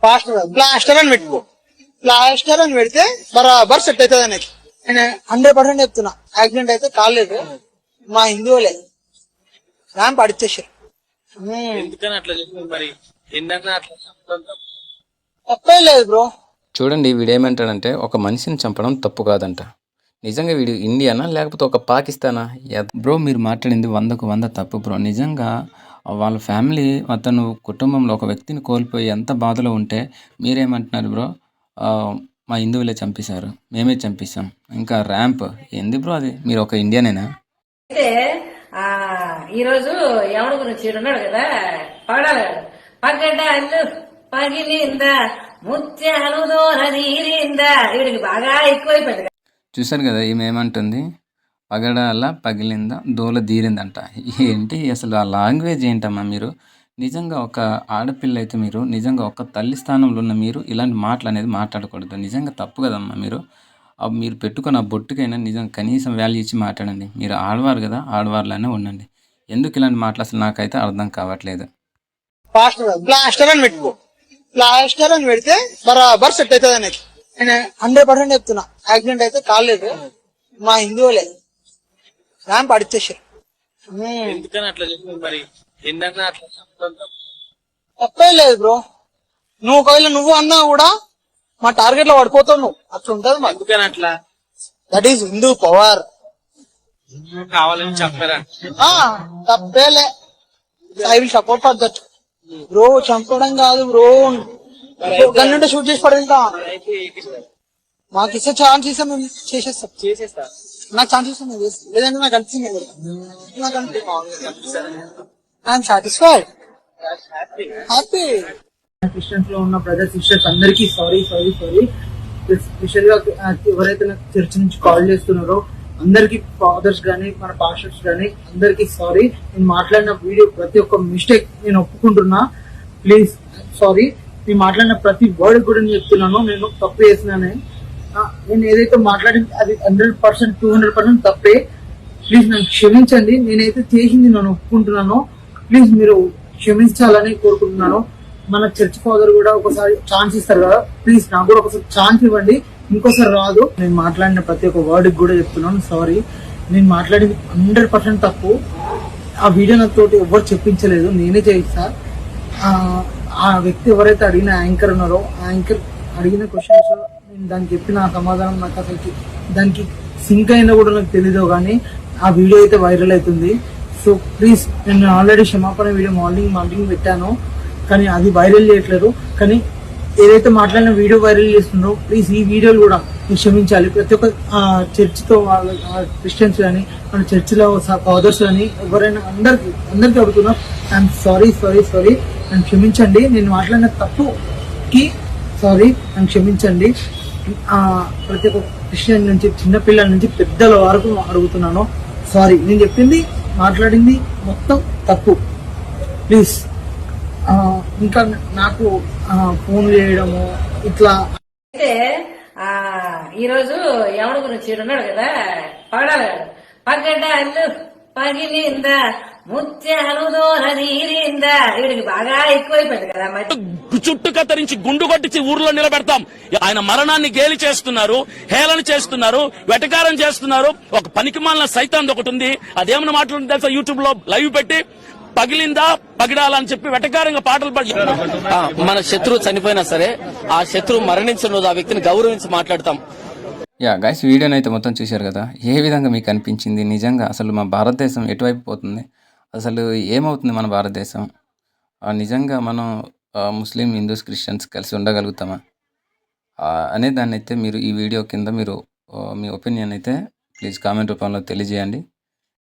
Plaster అని పెట్టుకో. Plaster అని పెడితే బరాబర్ సెట్ అవుతుంది అనేది నేను 100% చెప్తున్నా. యాక్సిడెంట్ అయితే కాలేదు, మా హిందువులే ర్యాంప్ అడిచేసారు. తప్పే లేదు బ్రో. చూడండి వీడు ఏమంటాడంటే ఒక మనిషిని చంపడం తప్పు కాదంట. నిజంగా వీడు ఇండియానా లేకపోతే ఒక పాకిస్తానా? బ్రో మీరు మాట్లాడింది 100కు 100 తప్పు బ్రో. నిజంగా వాళ్ళ ఫ్యామిలీ అతను కుటుంబంలో ఒక వ్యక్తిని కోల్పోయి ఎంత బాధలో ఉంటే మీరేమంటున్నారు బ్రో? మా హిందువులే చంపేశారు, మేమే చంపేశాం, ఇంకా ర్యాంప్ ఏంది బ్రో అది? మీరు ఒక ఇండియనేనా? అయితే ఈరోజు ఎవరి గురించి ఉన్నాడు కదా, పగడాలి పగడాలు పగిలిందా ముత్యాలు దూరదీరిందా, వీడికి బాగా ఎక్కువైపోయింది. చూశారు కదా ఈమె ఏమంటుంది? పగడాల పగిలిందా దోల తీరిందంట. ఏంటి అసలు ఆ లాంగ్వేజ్ ఏంటమ్మా మీరు? నిజంగా ఒక ఆడపిల్ల అయితే మీరు నిజంగా ఒక తల్లి స్థానంలో ఉన్న మీరు ఇలాంటి మాటలు అనేది మాట్లాడకూడదు. నిజంగా తప్పు కదమ్మా మీరు. మీరు పెట్టుకున్న ఆ బొట్టుకైనా నిజంగా కనీసం వాల్యూ ఇచ్చి మాట్లాడండి. మీరు ఆడవారు కదా, ఆడవారులానే ఉండండి. ఎందుకు ఇలాంటి మాటలు అసలు నాకైతే అర్థం కావట్లేదు. ప్లాస్టర్ అని పెట్టుకో. ప్లాస్టర్ అని పెడితే బరాబర్ సెట్ అవుతుంది అనేది నేను 100% చెప్తున్నా. యాక్సిడెంట్ అయితే కాలేదు, మా హిందువులే ర్యాంప్ అడిచేసారు. తప్పే లేదు బ్రో. నువ్వు ఒకవేళ నువ్వు అన్నా కూడా మా టార్గెట్ లో పడిపోతావు నువ్వు. అట్లా ఉంటది అట్లా. That is Hindu power. కావాలని చెప్పారా? తప్పేలే. I will support for that bro. చంపడం కాదు బ్రో, గన్నుంటే షూట్ చేసి పడేంత. మాకు ఇచ్చే ఛాన్స్ ఇస్తే మేము చేసేస్తాం. నాకు ఛాన్స్ ఇస్తాను, లేదంటే నాకు అనిపిస్తుంది. I'm satisfied, happy. క్రిస్టియన్స్ లో ఉన్న బ్రదర్స్ సిస్టర్స్ అందరికీ సారీ. స్పెషల్ గా ఎవరైతే నాకు చర్చ్ నుంచి కాల్ చేస్తున్నారో అందరికి, ఫాదర్స్ గానీ మన పాస్టర్స్ గానీ అందరికి సారీ. నేను మాట్లాడిన వీడియో ప్రతి ఒక్క మిస్టేక్ నేను ఒప్పుకుంటున్నా. Please sorry. నేను మాట్లాడిన ప్రతి వర్డ్ కూడా నేను చెప్తున్నాను, నేను తప్పు చేసినానే. నేను ఏదైతే మాట్లాడింది అది 100%, 200% తప్పే. ప్లీజ్ నన్ను క్షమించండి. నేనైతే చేసింది నేను ఒప్పుకుంటున్నాను. ప్లీజ్ మీరు క్షమించాలని కోరుకుంటున్నాను. మన చర్చ్ ఫాదర్ కూడా ఒకసారి ఛాన్స్ ఇస్తారు కదా, ప్లీజ్ నాకు కూడా ఒకసారి ఛాన్స్ ఇవ్వండి, ఇంకోసారి రాదు. నేను మాట్లాడిన ప్రతి ఒక్క వర్డ్ కూడా చెప్తున్నాను సారీ. నేను మాట్లాడింది 100% తప్పు. ఆ వీడియో నాతోటి ఎవరు చెప్పించలేదు, నేనే చేయిస్తా. ఆ వ్యక్తి ఎవరైతే అడిగిన యాంకర్ ఉన్నారో, యాంకర్ అడిగిన క్వశ్చన్స్ నేను దానికి చెప్పిన సమాధానం నాకు అసలు దానికి సింక్ అయినా కూడా నాకు తెలీదు, కానీ ఆ వీడియో అయితే వైరల్ అవుతుంది. సో ప్లీజ్, నేను ఆల్రెడీ క్షమాపణ వీడియో మార్నింగ్ పెట్టాను, కానీ అది వైరల్ చేయట్లేదు. కానీ ఏదైతే మాట్లాడిన వీడియో వైరల్ చేస్తుందో ప్లీజ్ ఈ వీడియోలు కూడా క్షమించాలి. ప్రతి ఒక్క చర్చితో వాళ్ళ క్రిస్టియన్స్ కానీ మన చర్చిలో ఫాదర్స్ కానీ ఎవరైనా అందరికి అడుగుతున్నా, ఐఎమ్ సారీ. నన్ను క్షమించండి. నేను మాట్లాడిన తప్పుకి సారీ, నన్ను క్షమించండి. ప్రతి ఒక్క క్రిస్టియన్ నుంచి చిన్నపిల్లల నుంచి పెద్దల వరకు అడుగుతున్నాను సారీ. నేను చెప్పింది మాట్లాడింది మొత్తం తప్పు. ప్లీజ్. ఇంకా నాకు ఫోన్లు చేయడము ఇట్లా. అయితే ఈరోజు ఎవరి గురించి ఉన్నాడు కదా, పగడాలి పగడాలు పగిలిందా ముత్యాలు దూరదీరిందా, వీడికి బాగా ఎక్కువైపోయింది కదా. చుట్టు కత్తిరించి గుండు కొట్టించి ఊర్లో నిలబెడతాం. ఆయన మరణాన్ని గేలి చేస్తున్నారు, హేళన చేస్తున్నారు, వెటకారం చేస్తున్నారు. ఒక పనికిమాలిన సైతాన్ ఒకటి ఉంది, అదేమన్నా మాట్లాడుతుంది తెలుసా? యూట్యూబ్ లో లైవ్ పెట్టి పగిలిందా పగిడాలని చెప్పి వెటకారంగా పాటలు పాడి మన శత్రువు చనిపోయినా సరే ఆ శత్రువు మరణించిన రోజు ఆ వ్యక్తిని గౌరవించి మాట్లాడతాం. గైస్ వీడియోని అయితే మొత్తం చూశారు కదా, ఏ విధంగా మీకు అనిపించింది? నిజంగా అసలు మా భారతదేశం ఎటువైపు పోతుంది, అసలు ఏమవుతుంది మన భారతదేశం? నిజంగా మనం ముస్లిం, హిందూస్, క్రిస్టియన్స్ కలిసి ఉండగలుగుతామా అనే దాన్ని అయితే మీరు ఈ వీడియో కింద మీరు మీ ఒపీనియన్ అయితే ప్లీజ్ కామెంట్ రూపంలో తెలియజేయండి.